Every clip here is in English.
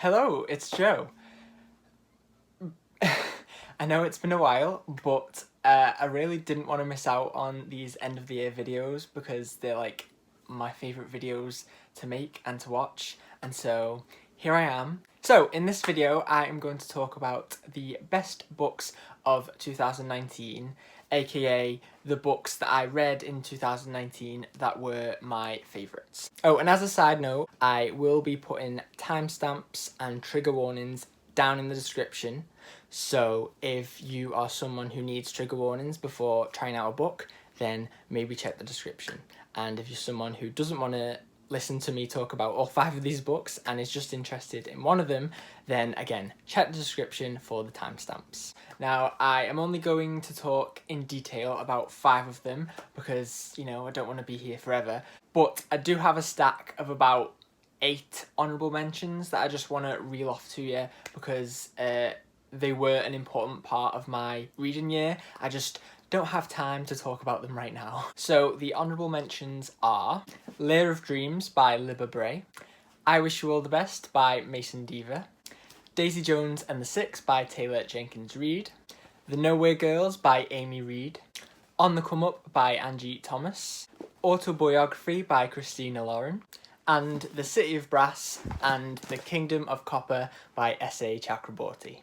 Hello, it's Joe. I know it's been a while, but I really didn't want to miss out on these end of the year videos because they're like my favourite videos to make and to watch, and so here I am. So in this video I am going to talk about the best books of 2019, aka the books that I read in 2019 that were my favourites. Oh, and as a side note, I will be putting timestamps and trigger warnings down in the description, so if you are someone who needs trigger warnings before trying out a book, then maybe check the description. And if you're someone who doesn't want to listen to me talk about all 5 of these books and is just interested in one of them, then again, check the description for the timestamps. Now, I am only going to talk in detail about 5 of them because, you know, I don't want to be here forever, but I do have a stack of about 8 honourable mentions that I just want to reel off to you because they were an important part of my reading year. I just don't have time to talk about them right now. So the honourable mentions are Lair of Dreams by Libba Bray, I Wish You All the Best by Mason Deaver, Daisy Jones and the Six by Taylor Jenkins Reid, The Nowhere Girls by Amy Reed, On the Come Up by Angie Thomas, Autobiography by Christina Lauren, and The City of Brass and The Kingdom of Copper by S.A. Chakraborty.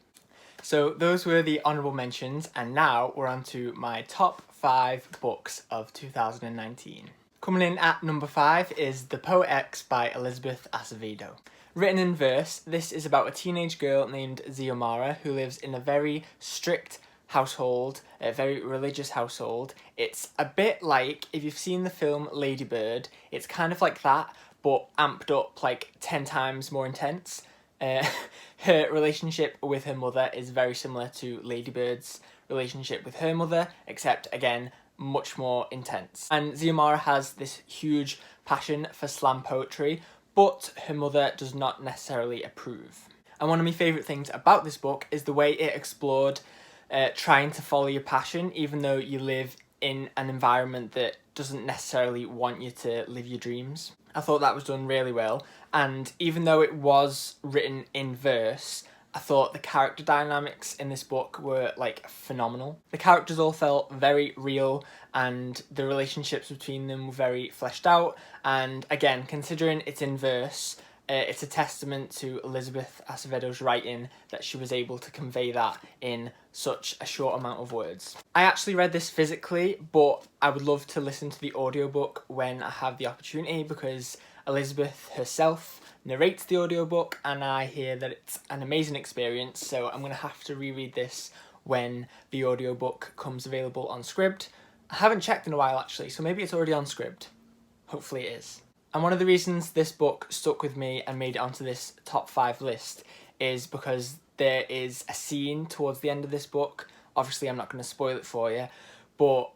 So those were the honourable mentions, and now we're on to my top 5 books of 2019. Coming in at number 5 is The Poet X by Elizabeth Acevedo. Written in verse, this is about a teenage girl named Xiomara who lives in a very strict household, a very religious household. It's a bit like, if you've seen the film Lady Bird, it's kind of like that, but amped up like 10 times more intense. Her relationship with her mother is very similar to Lady Bird's relationship with her mother, except again, much more intense. And Xiomara has this huge passion for slam poetry, but her mother does not necessarily approve. And one of my favourite things about this book is the way it explored trying to follow your passion, even though you live in an environment that doesn't necessarily want you to live your dreams. I thought that was done really well, and even though it was written in verse, I thought the character dynamics in this book were like phenomenal. The characters all felt very real and the relationships between them were very fleshed out, and again, considering it's in verse, it's a testament to Elizabeth Acevedo's writing that she was able to convey that in such a short amount of words. I actually read this physically, but I would love to listen to the audiobook when I have the opportunity because Elizabeth herself narrates the audiobook and I hear that it's an amazing experience, so I'm going to have to reread this when the audiobook comes available on Scribd. I haven't checked in a while actually, so maybe it's already on Scribd. Hopefully it is. And one of the reasons this book stuck with me and made it onto this top 5 list is because there is a scene towards the end of this book. Obviously, I'm not going to spoil it for you, but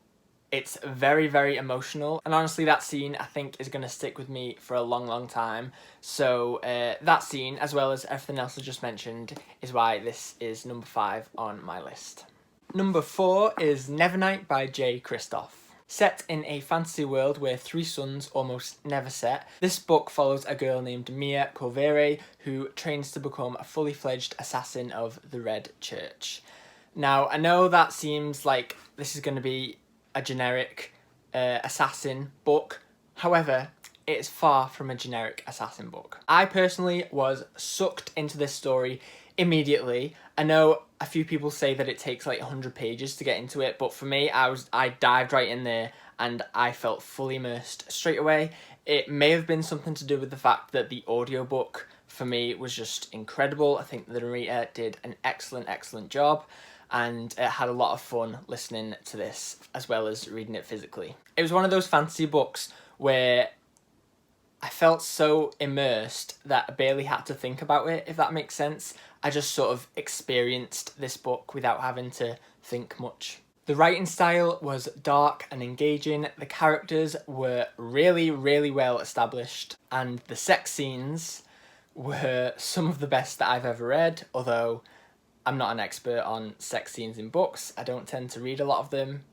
it's very, very emotional. And honestly, that scene, I think, is going to stick with me for a long, long time. So that scene, as well as everything else I just mentioned, is why this is number 5 on my list. Number 4 is Nevernight by J. Kristoff. Set in a fantasy world where 3 suns almost never set, this book follows a girl named Mia Corvere who trains to become a fully fledged assassin of the Red Church. Now, I know that seems like this is going to be a generic assassin book, however, it's far from a generic assassin book. I personally was sucked into this story immediately. I know a few people say that it takes like 100 pages to get into it, but for me, I dived right in there and I felt fully immersed straight away. It may have been something to do with the fact that the audiobook for me was just incredible. I think the narrator did an excellent job, and I had a lot of fun listening to this as well as reading it physically. It was one of those fantasy books where I felt so immersed that I barely had to think about it, if that makes sense. I just sort of experienced this book without having to think much. The writing style was dark and engaging, the characters were really, really well established, and the sex scenes were some of the best that I've ever read, although I'm not an expert on sex scenes in books. I don't tend to read a lot of them,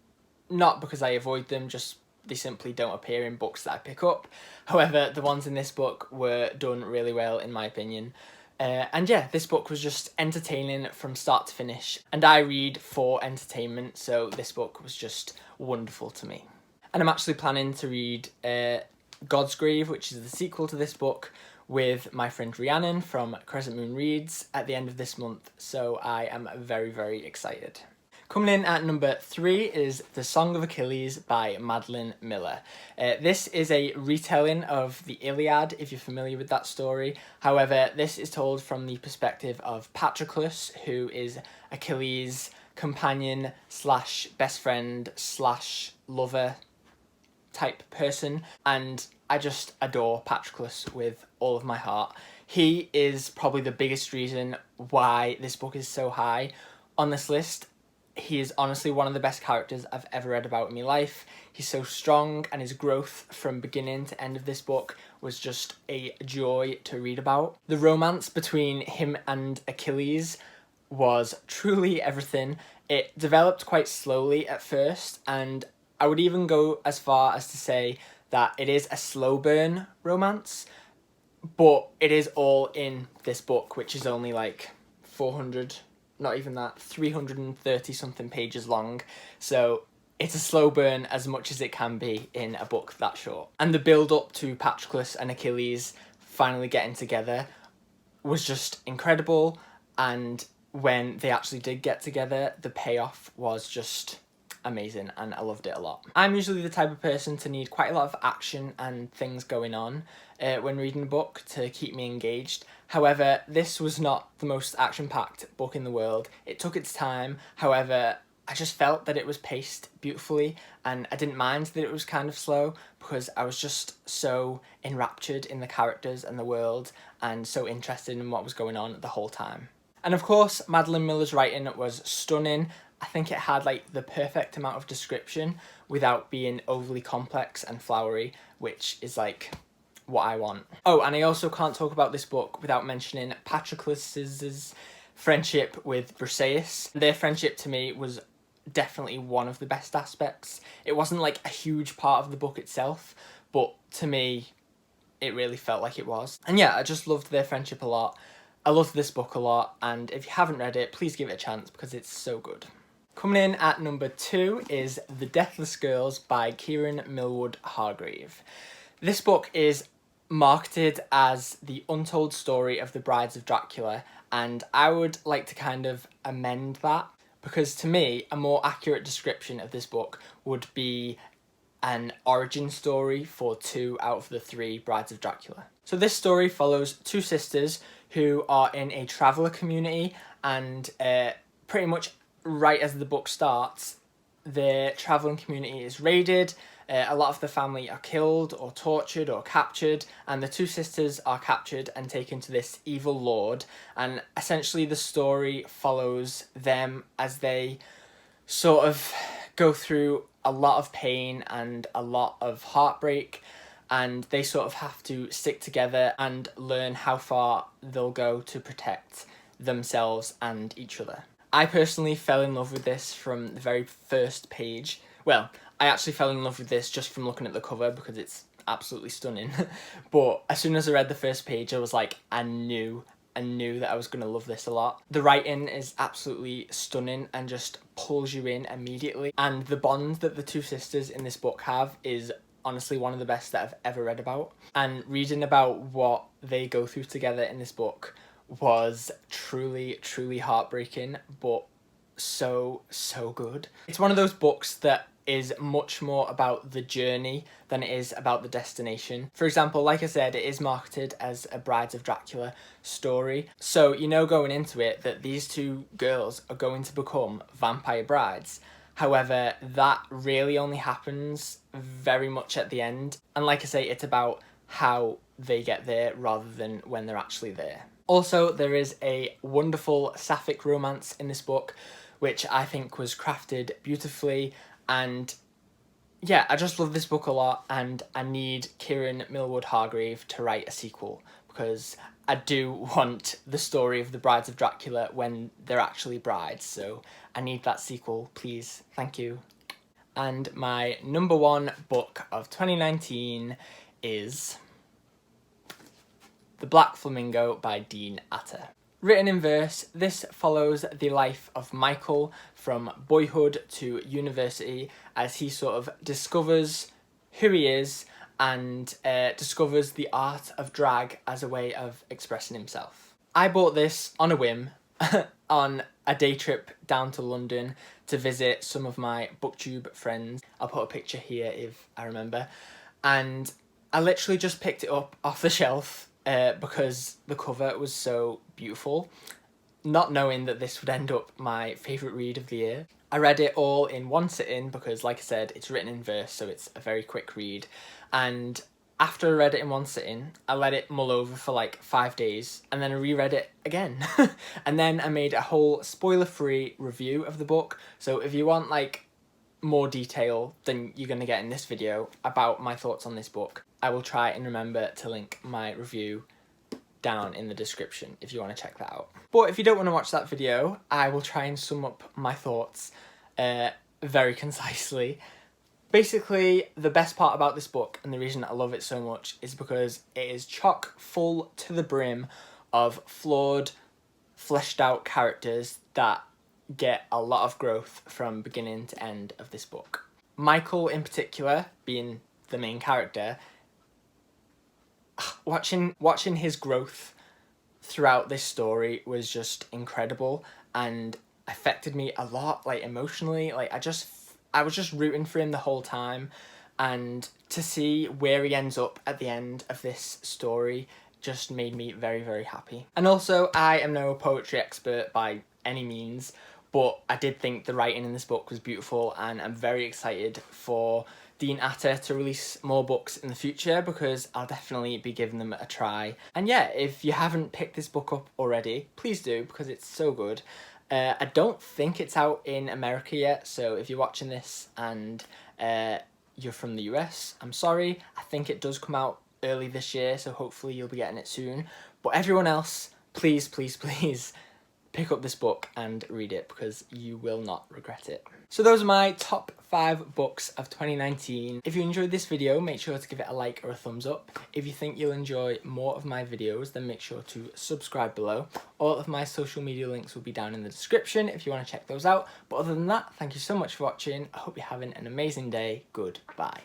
not because I avoid them, just they simply don't appear in books that I pick up. However, the ones in this book were done really well in my opinion. And yeah, this book was just entertaining from start to finish, and I read for entertainment, so this book was just wonderful to me. And I'm actually planning to read God's Grave, which is the sequel to this book, with my friend Rhiannon from Crescent Moon Reads at the end of this month, so I am very, very excited. Coming in at number 3 is The Song of Achilles by Madeline Miller. This is a retelling of the Iliad, if you're familiar with that story. However, this is told from the perspective of Patroclus, who is Achilles' companion slash best friend slash lover type person, and I just adore Patroclus with all of my heart. He is probably the biggest reason why this book is so high on this list. He is honestly one of the best characters I've ever read about in my life. He's so strong, and his growth from beginning to end of this book was just a joy to read about. The romance between him and Achilles was truly everything. It developed quite slowly at first, and I would even go as far as to say that it is a slow burn romance, but it is all in this book, which is only like 400, not even that, 330 something pages long. So it's a slow burn as much as it can be in a book that short. And the build up to Patroclus and Achilles finally getting together was just incredible. And when they actually did get together, the payoff was just amazing, and I loved it a lot. I'm usually the type of person to need quite a lot of action and things going on when reading a book to keep me engaged. However, this was not the most action-packed book in the world. It took its time. However, I just felt that it was paced beautifully, and I didn't mind that it was kind of slow because I was just so enraptured in the characters and the world and so interested in what was going on the whole time. And of course, Madeline Miller's writing was stunning. I think it had like the perfect amount of description without being overly complex and flowery, which is like what I want. Oh, and I also can't talk about this book without mentioning Patroclus's friendship with Briseis. Their friendship to me was definitely one of the best aspects. It wasn't like a huge part of the book itself, but to me, it really felt like it was. And yeah, I just loved their friendship a lot. I loved this book a lot, and if you haven't read it, please give it a chance because it's so good. Coming in at number 2 is The Deathless Girls by Kieran Millwood Hargrave. This book is marketed as the untold story of the brides of Dracula, and I would like to kind of amend that, because to me, a more accurate description of this book would be an origin story for 2 out of the 3 brides of Dracula. So this story follows 2 sisters who are in a traveller community, and pretty much right as the book starts, their travelling community is raided. A lot of the family are killed or tortured or captured, and the 2 sisters are captured and taken to this evil lord, and essentially the story follows them as they sort of go through a lot of pain and a lot of heartbreak, and they sort of have to stick together and learn how far they'll go to protect themselves and each other. I personally fell in love with this from the very first page. Well, I actually fell in love with this just from looking at the cover because it's absolutely stunning. But as soon as I read the first page, I was like, I knew that I was going to love this a lot. The writing is absolutely stunning and just pulls you in immediately. And the bond that the 2 sisters in this book have is honestly one of the best that I've ever read about. And reading about what they go through together in this book was truly, truly heartbreaking, but so good. It's one of those books that is much more about the journey than it is about the destination. For example, like I said, it is marketed as a Brides of Dracula story. So you know going into it that these 2 girls are going to become vampire brides. However, that really only happens very much at the end. And like I say, it's about how they get there rather than when they're actually there. Also, there is a wonderful sapphic romance in this book, which I think was crafted beautifully, and yeah, I just love this book a lot, and I need Kieran Millwood Hargrave to write a sequel, because I do want the story of the Brides of Dracula when they're actually brides, so I need that sequel, please. Thank you. And my number 1 book of 2019 is The Black Flamingo by Dean Atter. Written in verse, this follows the life of Michael from boyhood to university as he sort of discovers who he is and discovers the art of drag as a way of expressing himself. I bought this on a whim on a day trip down to London to visit some of my booktube friends. I'll put a picture here if I remember. And I literally just picked it up off the shelf because the cover was so beautiful, not knowing that this would end up my favourite read of the year. I read it all in one sitting because, like I said, it's written in verse, so it's a very quick read. And after I read it in one sitting, I let it mull over for like 5 days, and then I reread it again. And then I made a whole spoiler-free review of the book. So if you want like more detail than you're going to get in this video about my thoughts on this book, I will try and remember to link my review down in the description if you want to check that out. But if you don't want to watch that video, I will try and sum up my thoughts very concisely. Basically, the best part about this book, and the reason I love it so much, is because it is chock full to the brim of flawed, fleshed out characters that get a lot of growth from beginning to end of this book. Michael in particular, being the main character, watching his growth throughout this story was just incredible and affected me a lot, like emotionally. Like I was just rooting for him the whole time, and to see where he ends up at the end of this story just made me very, very happy. And also, I am no poetry expert by any means, but I did think the writing in this book was beautiful, and I'm very excited for Dean Atter to release more books in the future because I'll definitely be giving them a try. And yeah, if you haven't picked this book up already, please do because it's so good. I don't think it's out in America yet, so if you're watching this and you're from the US, I'm sorry. I think it does come out early this year, so hopefully you'll be getting it soon. But everyone else, please, please, please pick up this book and read it because you will not regret it. So those are my top 5 books of 2019. If you enjoyed this video, make sure to give it a like or a thumbs up. If you think you'll enjoy more of my videos, then make sure to subscribe below. All of my social media links will be down in the description if you want to check those out. But other than that, thank you so much for watching. I hope you're having an amazing day. Goodbye.